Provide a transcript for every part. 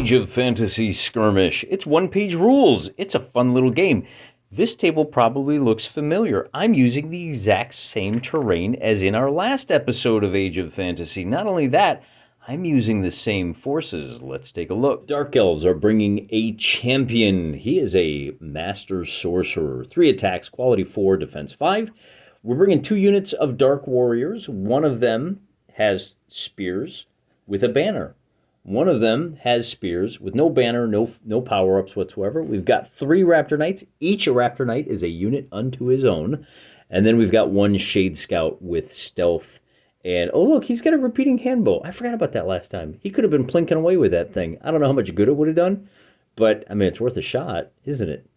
Age of Fantasy Skirmish. It's one-page rules. It's a fun little game. This table probably looks familiar. I'm using the exact same terrain as in our last episode of Age of Fantasy. Not only that, I'm using the same forces. Let's take a look. Dark Elves are bringing a champion. He is a master sorcerer. 3 attacks, quality 4, defense 5. We're bringing 2 units of Dark Warriors. One of them has spears with a banner. One of them has spears with no banner, no power-ups whatsoever. We've got 3 Raptor Knights. Each Raptor Knight is a unit unto his own. And then we've got 1 Shade Scout with stealth. And, oh, look, he's got a repeating handbow. I forgot about that last time. He could have been plinking away with that thing. I don't know how much good it would have done, but, I mean, it's worth a shot, isn't it?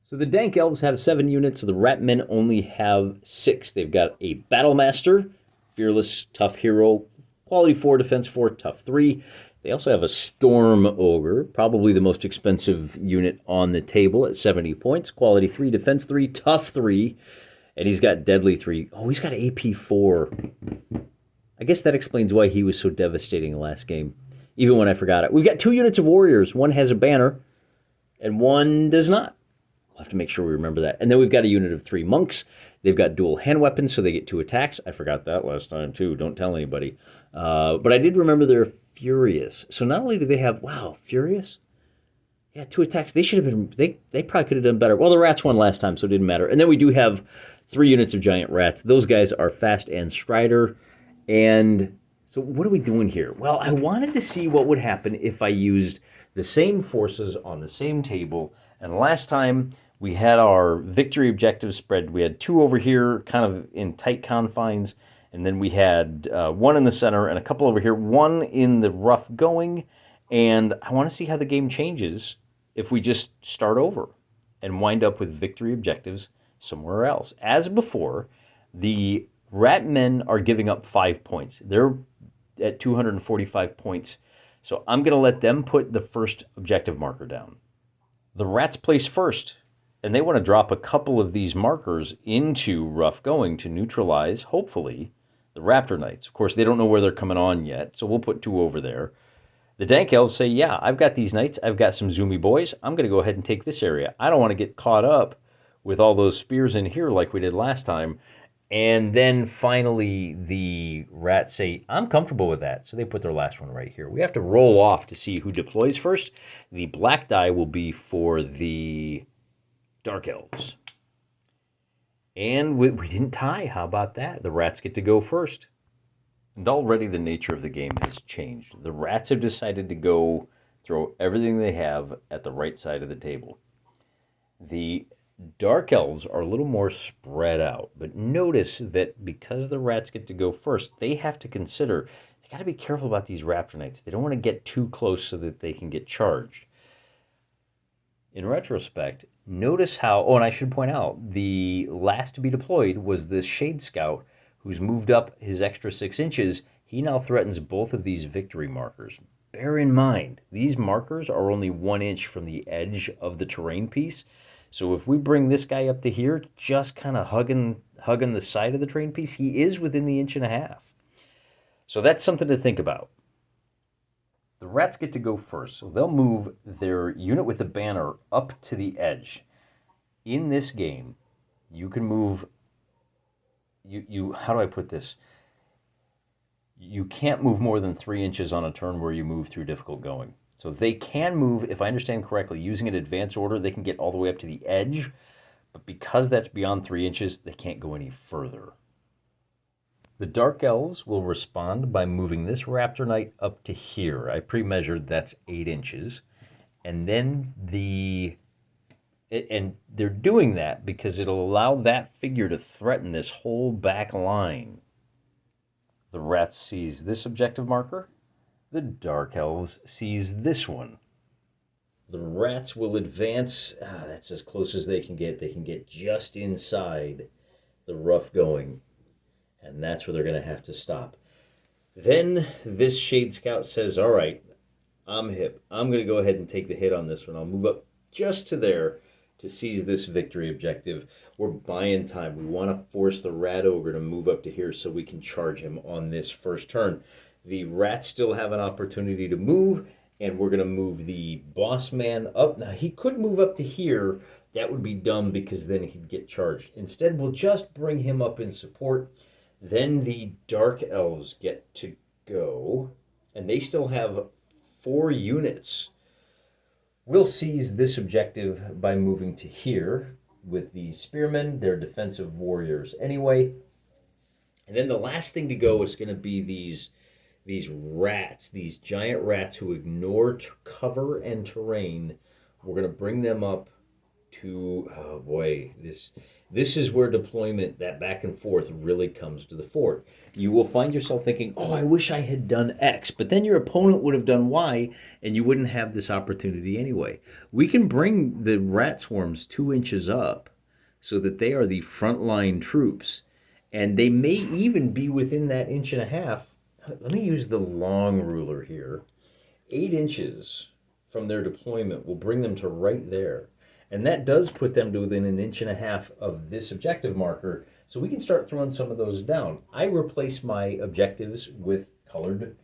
So the Dank Elves have 7 units. The Rat Men only have 6. They've got a Battlemaster, fearless, tough hero, quality 4, defense 4, tough 3. They also have a Storm Ogre, probably the most expensive unit on the table at 70 points. Quality 3, defense 3, tough 3. And he's got deadly 3. Oh, he's got AP 4. I guess that explains why he was so devastating last game, even when I forgot it. We've got 2 units of warriors. One has a banner, and one does not. We'll have to make sure we remember that. And then we've got a unit of 3 monks. They've got dual hand weapons, so they get 2 attacks. I forgot that last time, too. Don't tell anybody. But I did remember they're furious. So not only do they have, wow, furious? Yeah, 2 attacks. They should have been, they probably could have done better. Well, the rats won last time, so it didn't matter. And then we do have 3 units of giant rats. Those guys are fast and strider. And so what are we doing here? Well, I wanted to see what would happen if I used the same forces on the same table. And last time we had our victory objective spread. We had 2 over here, kind of in tight confines. And then we had 1 in the center and a couple over here, 1 in the rough going. And I want to see how the game changes if we just start over and wind up with victory objectives somewhere else. As before, the Rat Men are giving up 5 points. They're at 245 points. So I'm going to let them put the first objective marker down. The Rats place first, and they want to drop a couple of these markers into rough going to neutralize, hopefully, the Raptor Knights. Of course, they don't know where they're coming on yet, so we'll put 2 over there. The Dank Elves say, yeah, I've got these Knights. I've got some zoomy boys. I'm going to go ahead and take this area. I don't want to get caught up with all those spears in here like we did last time. And then finally, the Rats say, I'm comfortable with that. So they put their last one right here. We have to roll off to see who deploys first. The black die will be for the Dark Elves. And we didn't tie. How about that? The Rats get to go first. And already the nature of the game has changed. The Rats have decided to go throw everything they have at the right side of the table. The Dark Elves are a little more spread out. But notice that because the Rats get to go first, they have to consider, they got to be careful about these Raptor Knights. They don't want to get too close so that they can get charged. In retrospect, notice how, oh, and I should point out, the last to be deployed was this Shade Scout, who's moved up his extra 6 inches. He now threatens both of these victory markers. Bear in mind, these markers are only 1 inch from the edge of the terrain piece. So if we bring this guy up to here, just kind of hugging the side of the terrain piece, he is within the 1.5 inches. So that's something to think about. The Rats get to go first, so they'll move their unit with the banner up to the edge. In this game, you can move, how do I put this? You can't move more than 3 inches on a turn where you move through difficult going. So they can move, if I understand correctly, using an advance order, they can get all the way up to the edge, but because that's beyond 3 inches, they can't go any further. The Dark Elves will respond by moving this Raptor Knight up to here. I pre-measured that's 8 inches. And then and they're doing that because it'll allow that figure to threaten this whole back line. The Rats sees this objective marker. The Dark Elves sees this one. The Rats will advance. That's as close as they can get. They can get just inside the rough going. And that's where they're going to have to stop. Then this Shade Scout says, all right, I'm hip. I'm going to go ahead and take the hit on this one. I'll move up just to there to seize this victory objective. We're buying time. We want to force the Rat Ogre to move up to here so we can charge him on this first turn. The Rats still have an opportunity to move, And we're going to move the boss man up. Now, he could move up to here. That would be dumb because then he'd get charged. Instead, we'll just bring him up in support. Then the Dark Elves get to go. And they still have 4 units. We'll seize this objective by moving to here with the Spearmen. They're defensive warriors anyway. And then the last thing to go is going to be these rats, these giant rats who ignore cover and terrain. We're going to bring them up to, oh boy, this is where deployment, that back and forth, really comes to the fore. You will find yourself thinking, oh, I wish I had done X, but then your opponent would have done Y, and you wouldn't have this opportunity anyway. We can bring the rat swarms 2 inches up so that they are the frontline troops, and they may even be within that 1.5 inches. Let me use the long ruler here. 8 inches from their deployment will bring them to right there. And that does put them to within 1.5 inches of this objective marker. So we can start throwing some of those down. I replace my objectives with colored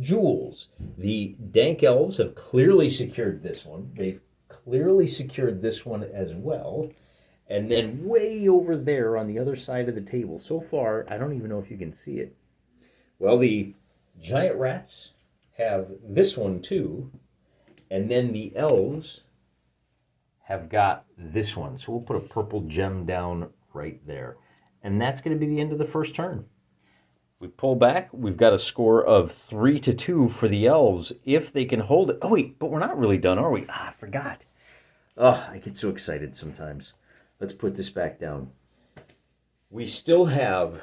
jewels. The Dank Elves have clearly secured this one. They've clearly secured this one as well. And then way over there on the other side of the table, so far, I don't even know if you can see it. Well, the giant rats have this one too, and then the elves have got this one. So we'll put a purple gem down right there. And that's going to be the end of the first turn. We pull back. We've got a score of 3-2 for the elves if they can hold it. Oh, wait, but we're not really done, are we? I forgot. Oh, I get so excited sometimes. Let's put this back down. We still have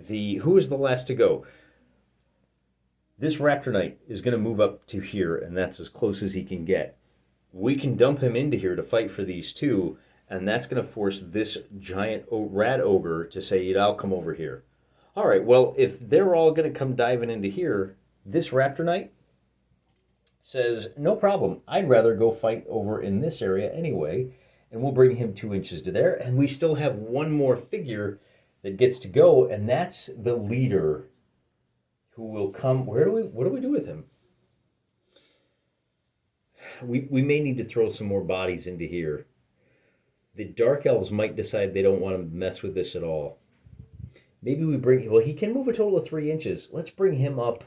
who is the last to go? This Raptor Knight is going to move up to here, and that's as close as he can get. We can dump him into here to fight for these 2, and that's going to force this giant rat ogre to say, I'll come over here. All right, well, if they're all going to come diving into here, this Raptor Knight says, no problem. I'd rather go fight over in this area anyway, and we'll bring him 2 inches to there, and we still have one more figure that gets to go, and that's the leader who will come. What do we do with him? We may need to throw some more bodies into here. The Dark Elves might decide they don't want to mess with this at all. Maybe we bring, well, he can move a total of 3 inches. Let's bring him up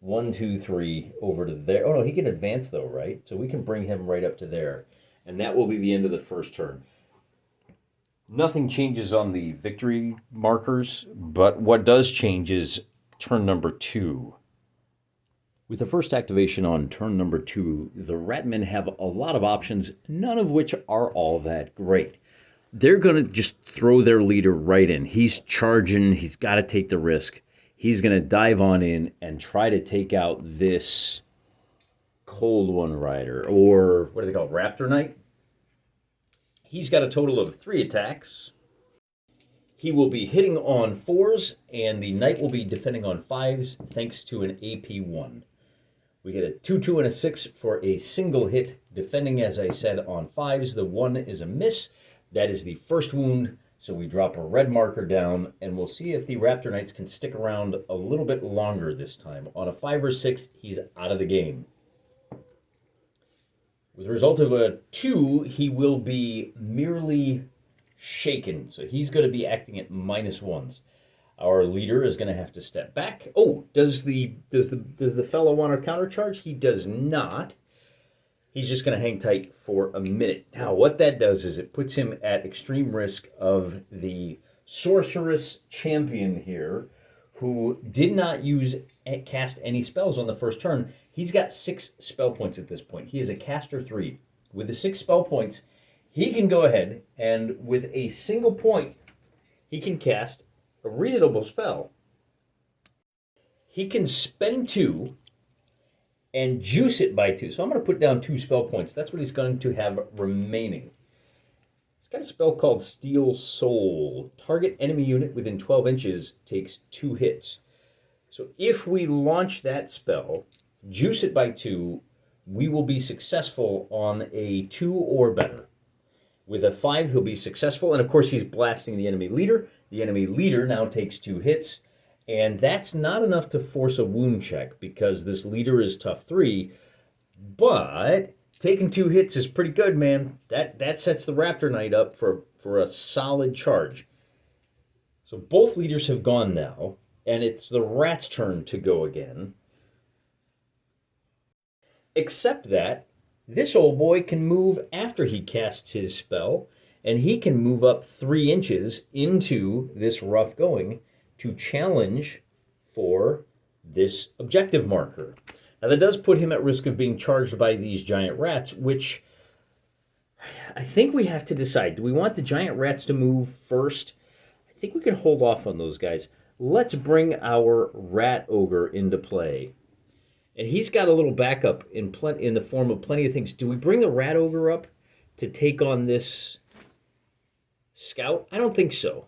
1, 2, 3 over to there. Oh no, he can advance though, right? So we can bring him right up to there. And that will be the end of the first turn. Nothing changes on the victory markers, but what does change is turn number 2. With the first activation on turn number 2, the Ratmen have a lot of options, none of which are all that great. They're going to just throw their leader right in. He's charging, he's got to take the risk. He's going to dive on in and try to take out this Cold One Rider, or what do they call it, Raptor Knight? He's got a total of 3 attacks. He will be hitting on 4s, and the Knight will be defending on 5s, thanks to an AP1. We get a 2-2 and a 6 for a single hit, defending, as I said, on 5s. The 1 is a miss. That is the first wound, so we drop a red marker down, and we'll see if the Raptor Knights can stick around a little bit longer this time. On a 5 or 6, he's out of the game. With the result of a 2, he will be merely shaken. So he's going to be acting at -1s. Our leader is going to have to step back. Oh, does the fellow want to countercharge? He does not. He's just going to hang tight for a minute. Now, what that does is it puts him at extreme risk of the sorceress champion here, who did not cast any spells on the first turn. He's got 6 spell points at this point. He is a caster 3. With the 6 spell points, he can go ahead and with a single point, he can cast a reasonable spell. He can spend 2 and juice it by 2. So I'm going to put down 2 spell points. That's what he's going to have remaining. He's got a spell called Steel Soul. Target enemy unit within 12 inches takes 2 hits. So if we launch that spell, juice it by 2, we will be successful on a 2 or better. With a 5, he'll be successful, and of course he's blasting the enemy leader. The enemy leader now takes 2 hits, And that's not enough to force a wound check because this leader is tough 3. But taking 2 hits is pretty good, man. That sets the Raptor Knight up for a solid charge. So both leaders have gone now, and it's the rat's turn to go again. Except that this old boy can move after he casts his spell, and he can move up 3 inches into this rough going to challenge for this objective marker. Now that does put him at risk of being charged by these giant rats, which I think we have to decide. Do we want the giant rats to move first? I think we can hold off on those guys. Let's bring our rat ogre into play. And he's got a little backup in the form of plenty of things. Do we bring the rat ogre up to take on this scout? I don't think so.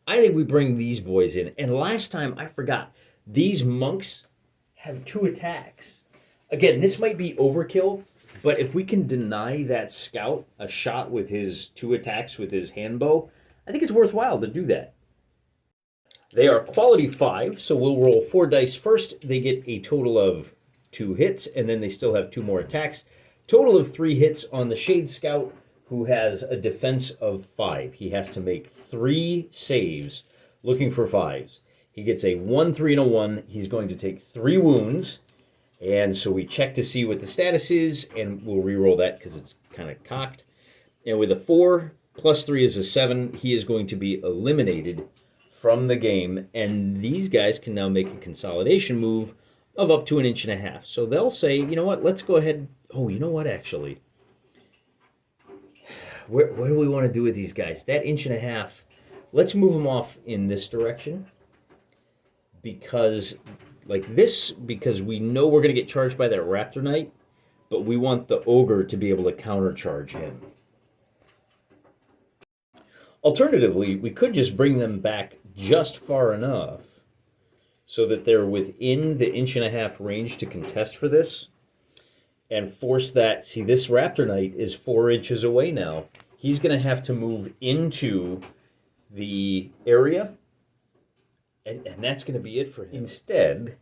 I think we bring these boys in. And last time, I forgot, these monks have 2 attacks. Again, this might be overkill, but if we can deny that scout a shot with his 2 attacks with his handbow, I think it's worthwhile to do that. They are quality 5, so we'll roll 4 dice first. They get a total of 2 hits, and then they still have 2 more attacks. Total of 3 hits on the Shade Scout, who has a defense of 5. He has to make 3 saves looking for 5s. He gets a 1, 3, and a 1. He's going to take 3 wounds, and so we check to see what the status is, and we'll re-roll that because it's kind of cocked. And with a 4 plus 3 is a 7, he is going to be eliminated from the game, and these guys can now make a consolidation move of up to 1.5 inches. So they'll say, you know what, let's go ahead. Oh, you know what, actually? What do we want to do with these guys? That 1.5 inches, let's move them off in this direction. Because we know we're going to get charged by that Raptor Knight, but we want the Ogre to be able to countercharge him. Alternatively, we could just bring them back just far enough so that they're within the 1.5 inch range to contest for this and force that. See, this Raptor Knight is 4 inches away now. He's going to have to move into the area, and that's going to be it for him. Instead,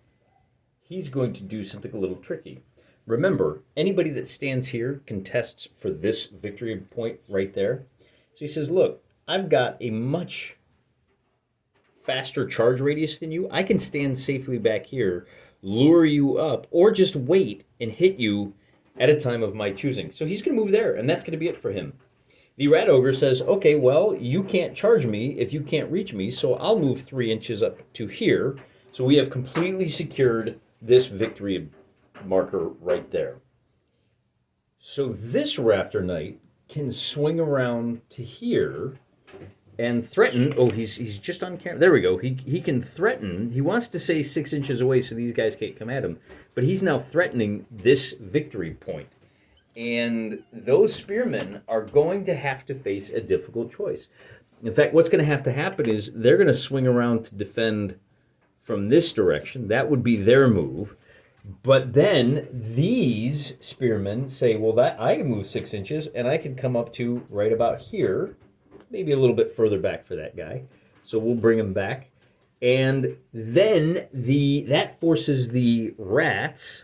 he's going to do something a little tricky. Remember, anybody that stands here contests for this victory point right there. So he says, look, I've got a much faster charge radius than you. I can stand safely back here, lure you up, or just wait and hit you at a time of my choosing. So he's going to move there, and that's going to be it for him. The Rat Ogre says, okay, well, you can't charge me if you can't reach me, so I'll move 3 inches up to here. So we have completely secured this victory marker right there. So this Raptor Knight can swing around to here and threaten. Oh, he's just on camera. There we go. He can threaten. He wants to say 6 inches away so these guys can't come at him. But he's now threatening this victory point. And those spearmen are going to have to face a difficult choice. In fact, what's going to have to happen is they're going to swing around to defend from this direction. That would be their move. But then these spearmen say, well, that I can move 6 inches, and I can come up to right about here, maybe a little bit further back for that guy. So we'll bring him back. And then that forces the rats,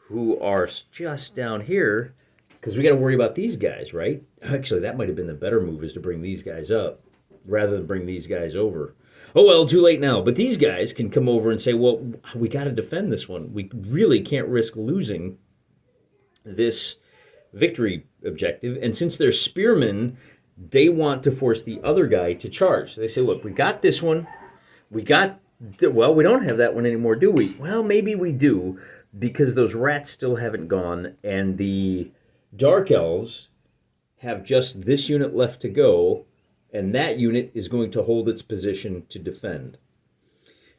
who are just down here, because we got to worry about these guys, right? Actually, that might have been the better move, is to bring these guys up rather than bring these guys over. Oh, well, too late now. But these guys can come over and say, well, we got to defend this one. We really can't risk losing this victory objective. And since they're spearmen, they want to force the other guy to charge. So they say, look, we got this one. We don't have that one anymore, do we? Well, maybe we do, because those rats still haven't gone, and the Dark Elves have just this unit left to go, and that unit is going to hold its position to defend.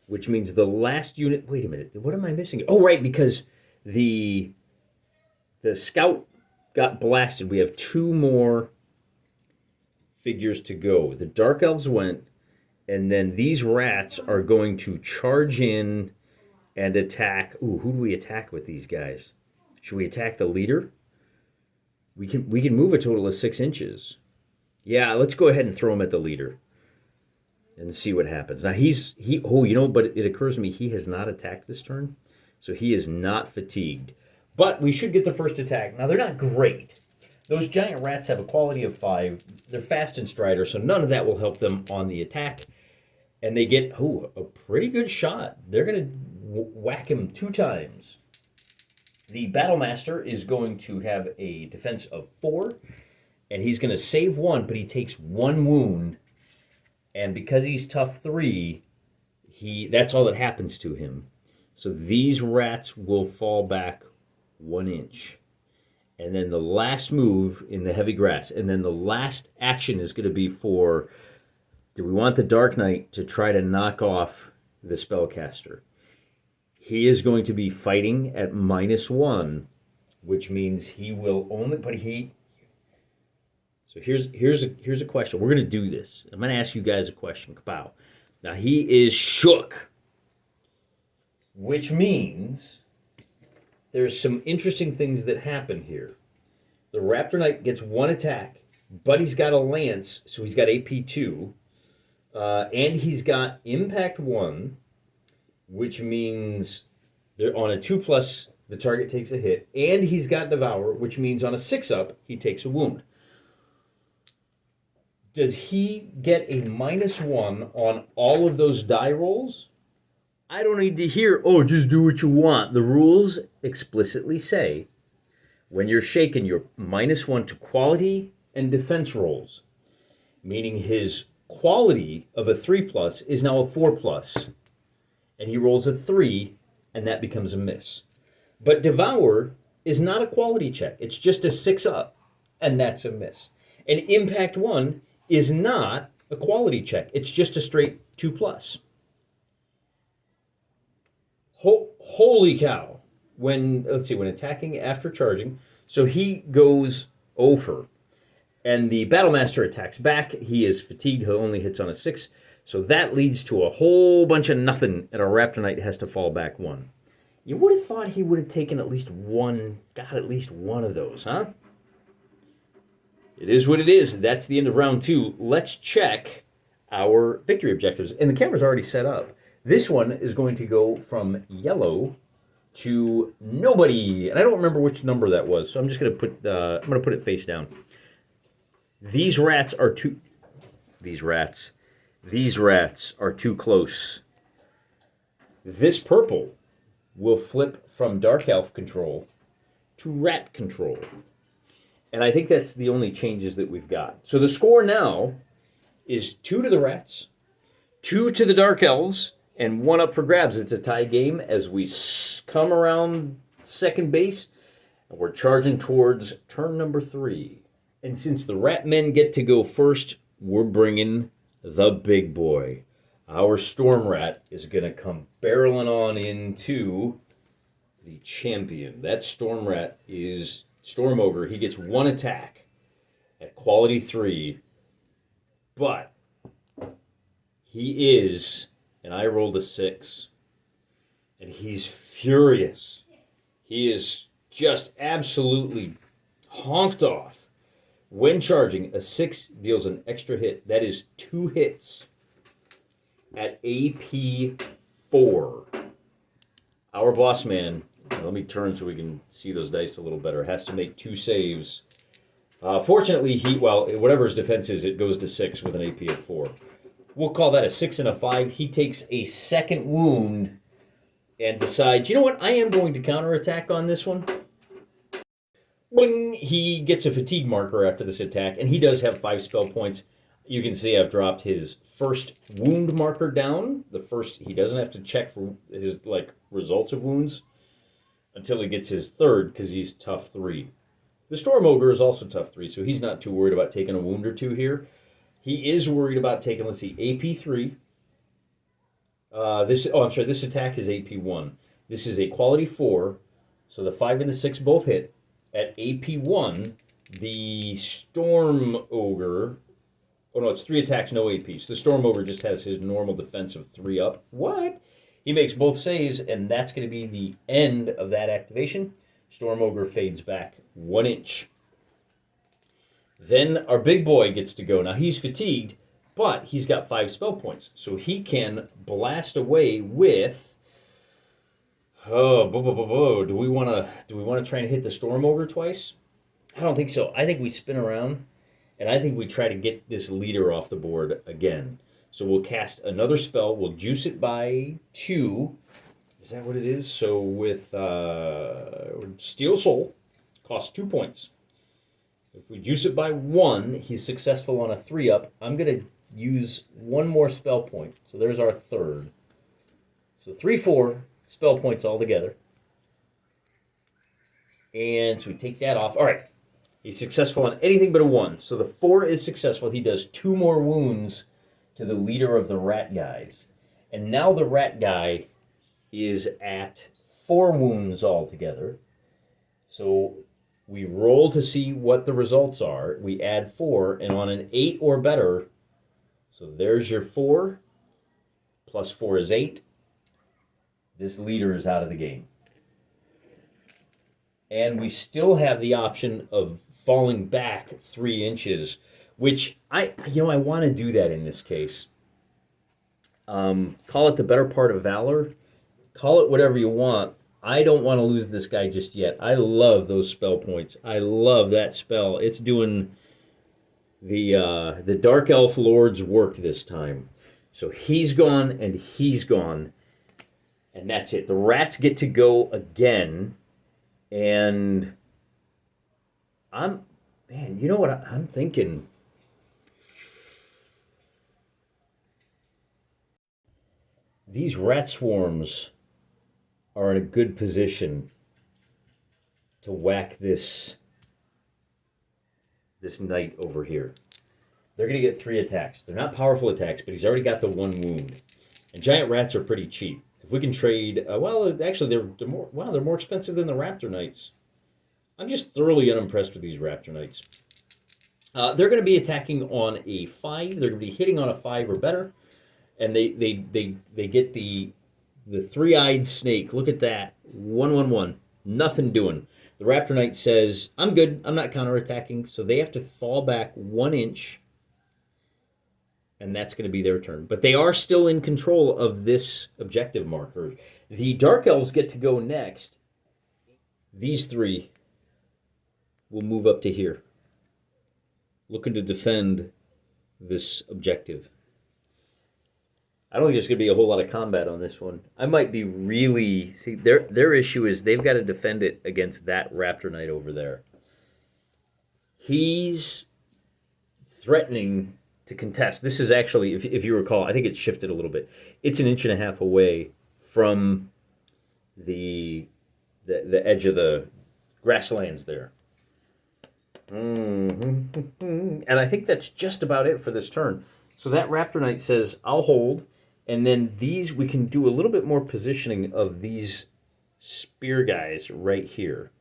Which means the last unit... Wait a minute, what am I missing? Oh, right, because the scout got blasted. We have 2 more figures to go. The Dark Elves went, and then these rats are going to charge in and attack. Ooh, who do we attack with these guys? Should we attack the leader? We can move a total of 6 inches. Yeah, let's go ahead and throw him at the leader. and see what happens. Now but it occurs to me he has not attacked this turn, so he is not fatigued. But we should get the first attack. Now they're not great. Those giant rats have a quality of 5. They're fast and strider, so none of that will help them on the attack. And they get a pretty good shot. They're going to whack him 2 times. The Battlemaster is going to have a defense of 4, and he's going to save 1, but he takes 1 wound. And because he's tough 3, that's all that happens to him. So these rats will fall back 1 inch. And then the last move in the heavy grass. And then the last action is going to be for, do we want the Dark Knight to try to knock off the spellcaster? He is going to be fighting at -1, which means he will only, so here's a question. We're going to do this. I'm going to ask you guys a question. Kapow. Now he is shook, which means there's some interesting things that happen here. The Raptor Knight gets 1 attack, but he's got a lance, so he's got AP 2, and he's got Impact 1, which means on a 2+, the target takes a hit, and he's got Devour, which means on a 6-up, he takes a wound. Does he get a -1 on all of those die rolls? I don't need to hear, just do what you want. The rules explicitly say when you're shaken, you're -1 to quality and defense rolls, meaning his quality of a 3+ is now a 4+, and he rolls a 3, and that becomes a miss. But Devour is not a quality check. It's just a 6-up, and that's a miss. And Impact 1 is not a quality check. It's just a straight 2+. Holy cow. When attacking after charging, so he goes over, and the Battlemaster attacks back. He is fatigued. He only hits on a 6, so that leads to a whole bunch of nothing, and our Raptor Knight has to fall back 1. You would have thought he would have taken at least one of those, huh? It is what it is. That's the end of round 2. Let's check our victory objectives. And the camera's already set up. This one is going to go from yellow to nobody. And I don't remember which number that was, so I'm just going to put it face down. These rats are too close. This purple will flip from Dark Elf control to rat control. And I think that's the only changes that we've got. So the score now is 2 to the rats, 2 to the Dark Elves, and 1 up for grabs. It's a tie game as we come around second base, and we're charging towards turn number 3. And since the rat men get to go first, we're bringing the big boy. Our Storm Rat is going to come barreling on into the champion. That Storm Rat is Storm Ogre. He gets 1 attack at quality 3, but he is, and I rolled a 6, and he's furious. He is just absolutely honked off. When charging, a 6 deals an extra hit. That is 2 hits at AP 4. Our boss man, let me turn so we can see those dice a little better, has to make 2 saves. Fortunately, whatever his defense is, it goes to 6 with an AP of 4. We'll call that a 6 and a 5. He takes a second wound and decides, you know what, I am going to counterattack on this one. When he gets a fatigue marker after this attack, and he does have 5 spell points. You can see I've dropped his first wound marker down. He doesn't have to check for his results of wounds until he gets his 3rd, because he's tough 3. The Storm Ogre is also tough 3, so he's not too worried about taking a wound or 2 here. He is worried about taking, AP 3. This attack is AP 1. This is a quality 4, so the 5 and the 6 both hit. At AP 1, the Storm Ogre, it's 3 attacks, no AP. So the Storm Ogre just has his normal defense of 3 up. What? He makes both saves, and that's going to be the end of that activation. Storm Ogre fades back 1 inch. Then our big boy gets to go. Now he's fatigued, But he's got 5 spell points, so he can blast away with. Do we want to try and hit the Storm Ogre twice? I don't think so. I think we spin around, and I think we try to get this leader off the board again. So we'll cast another spell. We'll juice it by 2. Is that what it is? So with Steel Soul, costs 2 points. If we juice it by 1, he's successful on a 3-up. I'm going to use 1 more spell point. So there's our 3rd. So 3, 4 spell points altogether. And so we take that off. All right. He's successful on anything but a 1. So the 4 is successful. He does 2 more wounds to the leader of the rat guys. And now the rat guy is at 4 wounds altogether. So we roll to see what the results are. We add 4, and on an 8 or better, so there's your 4, plus 4 is 8. This leader is out of the game. And we still have the option of falling back 3 inches, which I want to do that in this case. Call it the better part of valor. Call it whatever you want. I don't want to lose this guy just yet. I love those spell points. I love that spell. It's doing the Dark Elf Lord's work this time. So he's gone and he's gone. And that's it. The rats get to go again. And you know what I'm thinking? These rat swarms are in a good position to whack this knight over here. They're going to get 3 attacks. They're not powerful attacks, but he's already got the 1 wound. And giant rats are pretty cheap. If we can trade, actually they're more expensive than the Raptor Knights. I'm just thoroughly unimpressed with these Raptor Knights. They're going to be attacking on a 5. They're going to be hitting on a 5 or better, and they get the 3-eyed snake. Look at that. 1/1/1. Nothing doing. The Raptor Knight says, I'm good. I'm not counterattacking. So they have to fall back 1 inch. And that's going to be their turn. But they are still in control of this objective marker. The Dark Elves get to go next. These 3 will move up to here, looking to defend this objective. I don't think there's going to be a whole lot of combat on this one. I might be really... See, their issue is they've got to defend it against that Raptor Knight over there. He's threatening to contest. This is actually, if you recall, I think it's shifted a little bit. It's 1.5 inches away from the edge of the grasslands there. And I think that's just about it for this turn. So that Raptor Knight says, I'll hold. And then we can do a little bit more positioning of these spear guys right here.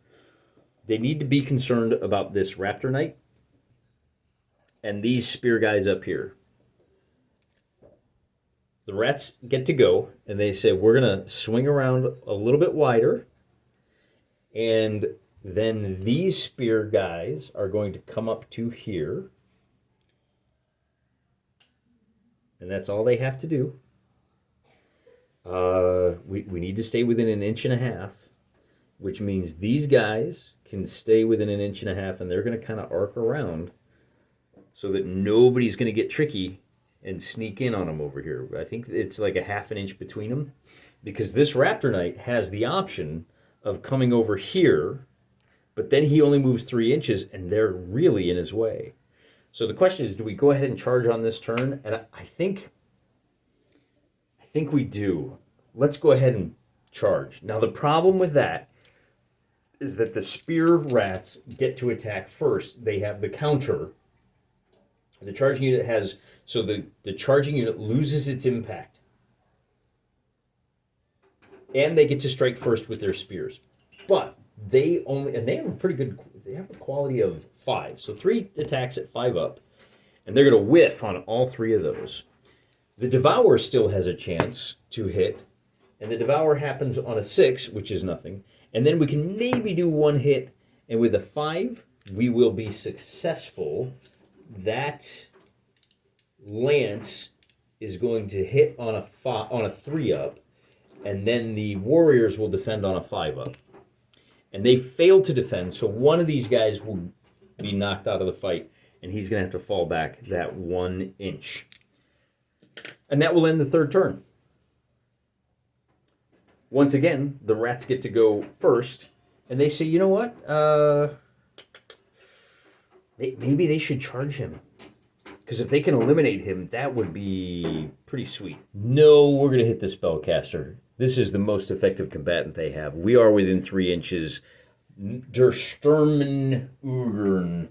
They need to be concerned about this Raptor Knight and these spear guys up here. The rats get to go, and they say, we're going to swing around a little bit wider, and then these spear guys are going to come up to here, and that's all they have to do. We need to stay within 1.5 inches, which means these guys can stay within 1.5 inches, and they're going to kind of arc around so that nobody's going to get tricky and sneak in on them over here. I think it's like 1/2 inch between them, because this Raptor Knight has the option of coming over here, but then he only moves 3 inches, and they're really in his way. So the question is, do we go ahead and charge on this turn? And I think we do. Let's go ahead and charge. Now, the problem with that is that the spear rats get to attack first. They have the counter. The charging unit has... So the charging unit loses its impact. And they get to strike first with their spears. But they have a pretty good... They have a quality of 5. So 3 attacks at 5 up. And they're going to whiff on all 3 of those. The Devour still has a chance to hit. And the Devour happens on a 6, which is nothing. And then we can maybe do 1 hit. And with a 5, we will be successful. That Lance is going to hit on a 3-up, and then the Warriors will defend on a 5-up. And they failed to defend, so one of these guys will be knocked out of the fight, and he's going to have to fall back that 1 inch. And that will end the third turn. Once again, the rats get to go first, and they say, you know what? Maybe they should charge him. Because if they can eliminate him, that would be pretty sweet. No, we're going to hit the spellcaster. This is the most effective combatant they have. We are within 3 inches. Der Sturmen Ugern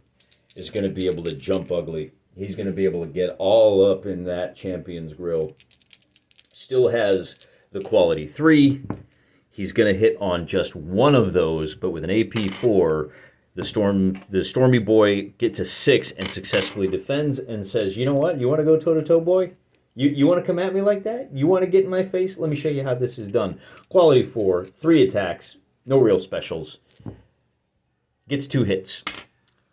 is going to be able to jump ugly. He's going to be able to get all up in that champion's grill. Still has the quality 3. He's going to hit on just one of those, but with an AP 4, the Stormy Boy gets a 6 and successfully defends and says, you know what? You want to go toe-to-toe, boy? You want to come at me like that? You want to get in my face? Let me show you how this is done. Quality 4, 3 attacks, no real specials. Gets 2 hits.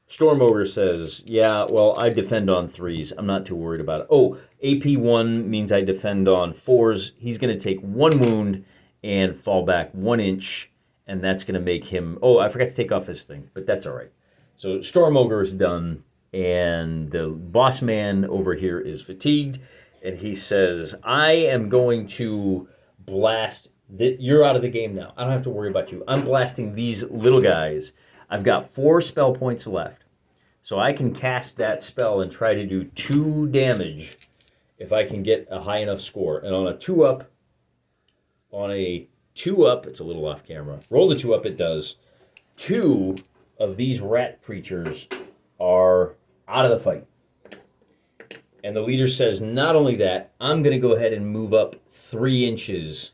Storm Ogre says, yeah, well, I defend on 3s. I'm not too worried about it. Oh, AP 1 means I defend on 4s. He's going to take 1 wound and fall back 1 inch, and that's going to make him... Oh, I forgot to take off his thing, but that's all right. So Storm Ogre is done, and the boss man over here is fatigued, and he says, I am going to blast... You're out of the game now. I don't have to worry about you. I'm blasting these little guys. I've got 4 spell points left, so I can cast that spell and try to do 2 damage if I can get a high enough score. And on a 2-up, it's a little off camera. Roll the 2-up, it does. 2 of these rat creatures are out of the fight. And the leader says, not only that, I'm going to go ahead and move up 3 inches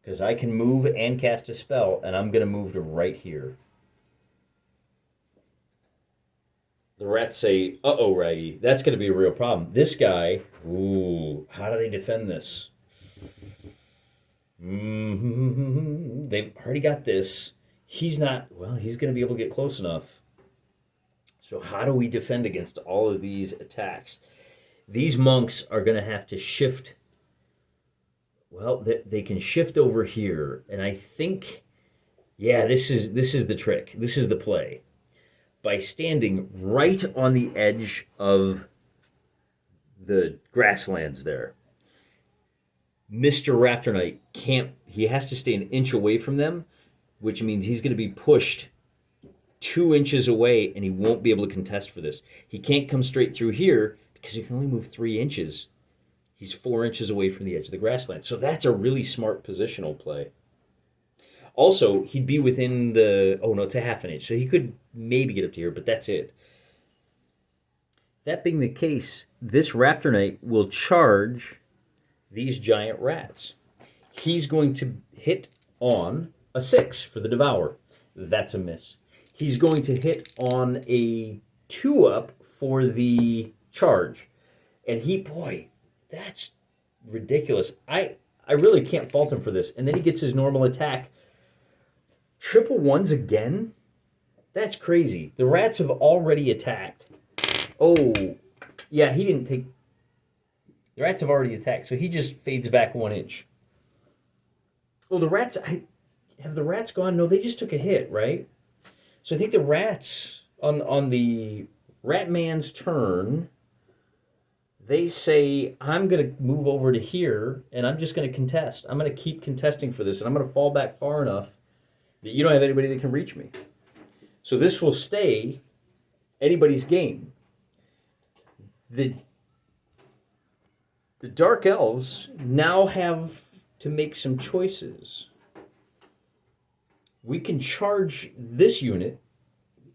because I can move and cast a spell, and I'm going to move to right here. The rats say, uh-oh, Raggy, that's going to be a real problem. This guy, ooh, how do they defend this? They've already got this. He's not, well, he's going to be able to get close enough. So how do we defend against all of these attacks? These monks are going to have to shift. Well, they can shift over here. And I think, yeah, this is the trick. This is the play. By standing right on the edge of the grasslands there, Mr. Raptor Knight he has to stay an inch away from them, which means he's going to be pushed 2 inches away, and he won't be able to contest for this. He can't come straight through here because he can only move 3 inches. He's 4 inches away from the edge of the grassland. So that's a really smart positional play. Also, he'd be within the... Oh, no, it's a half an inch. So he could maybe get up to here, but that's it. That being the case, this Raptor Knight will charge these giant rats. He's going to hit on a 6 for the Devour. That's a miss. He's going to hit on a 2-up for the charge. And boy, that's ridiculous. I really can't fault him for this. And then he gets his normal attack. Triple 1s again? That's crazy. The rats have already attacked. Oh, yeah, he didn't take... The rats have already attacked, so he just fades back 1 inch. Oh, the rats... Have the rats gone? No, they just took a hit, right? So I think the rats, on the rat man's turn, they say, I'm going to move over to here, and I'm just going to contest. I'm going to keep contesting for this, and I'm going to fall back far enough that you don't have anybody that can reach me. So this will stay anybody's game. The Dark Elves now have to make some choices. We can charge this unit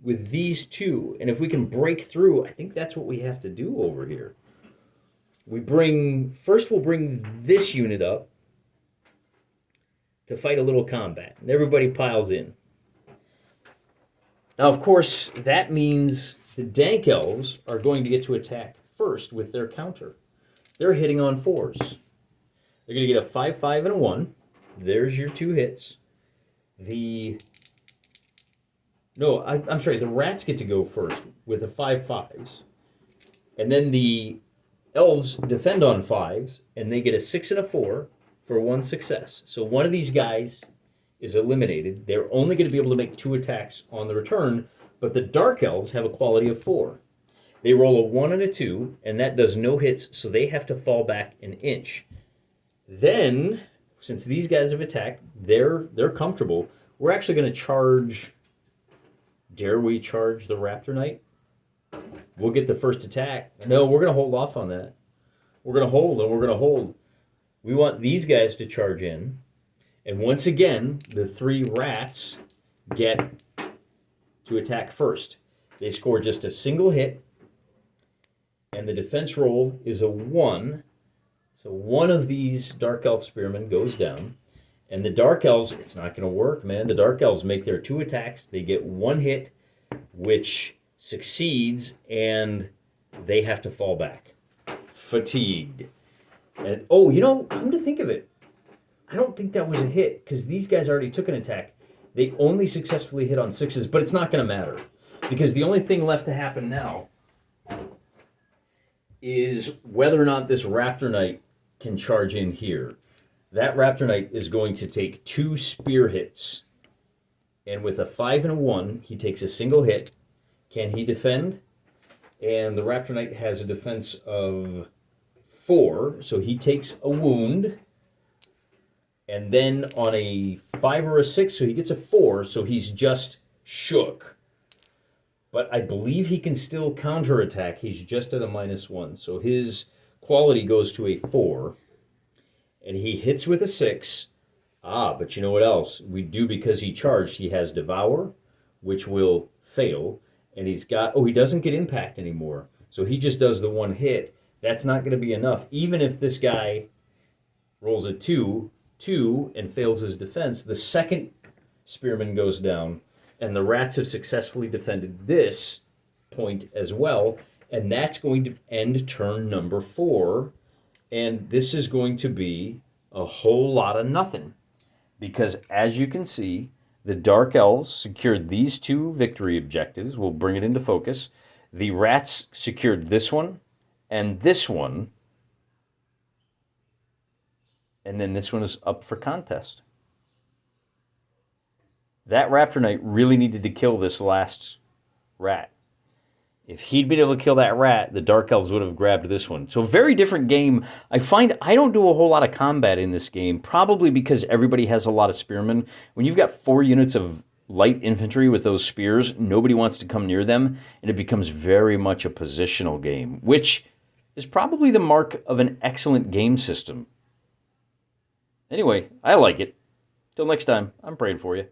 with these 2, and if we can break through, I think that's what we have to do over here. First we'll bring this unit up to fight a little combat, and everybody piles in. Now, of course, that means the Dank Elves are going to get to attack first with their counter. They're hitting on 4s. They're going to get a 5-5 and a 1. There's your 2 hits. I'm sorry, the rats get to go first with the 5-5s. And then the Elves defend on 5s, and they get a 6 and a 4 for 1 success. So one of these guys is eliminated. They're only going to be able to make 2 attacks on the return, but the Dark Elves have a quality of 4. They roll a 1 and a 2, and that does no hits, so they have to fall back an inch. Then, since these guys have attacked, they're comfortable. We're actually going to charge. Dare we charge the Raptor Knight? We'll get the first attack. No, we're going to hold off on that. We're going to hold, and we're going to hold. We want these guys to charge in. And once again, the 3 rats get to attack first. They score just a single hit, and the defense roll is a 1. So one of these Dark Elf Spearmen goes down. And the Dark Elves, it's not going to work, man. The Dark Elves make their 2 attacks. They get 1 hit, which succeeds, and they have to fall back. Fatigued. And, oh, you know, come to think of it, I don't think that was a hit, because these guys already took an attack. They only successfully hit on 6s, but it's not going to matter, because the only thing left to happen now is whether or not this Raptor Knight can charge in here. That Raptor Knight is going to take 2 spear hits, and with a 5 and a 1, he takes a single hit. Can he defend? And the Raptor Knight has a defense of 4, so he takes a wound. And then on a 5 or a 6, so he gets a 4, so he's just shook. But I believe he can still counterattack. He's just at a -1, so his quality goes to a 4. And he hits with a 6. But you know what else? We do, because he charged. He has Devour, which will fail. And he's got, he doesn't get impact anymore. So he just does the 1 hit. That's not going to be enough. Even if this guy rolls a 2, and fails his defense, the second Spearman goes down. And the rats have successfully defended this point as well. And that's going to end turn number 4. And this is going to be a whole lot of nothing. Because as you can see, the Dark Elves secured these 2 victory objectives. We'll bring it into focus. The rats secured this one and this one. And then this one is up for contest. That Raptor Knight really needed to kill this last rat. If he'd been able to kill that rat, the Dark Elves would have grabbed this one. So very different game. I find I don't do a whole lot of combat in this game, probably because everybody has a lot of spearmen. When you've got 4 units of light infantry with those spears, nobody wants to come near them, and it becomes very much a positional game, which is probably the mark of an excellent game system. Anyway, I like it. Till next time, I'm praying for you.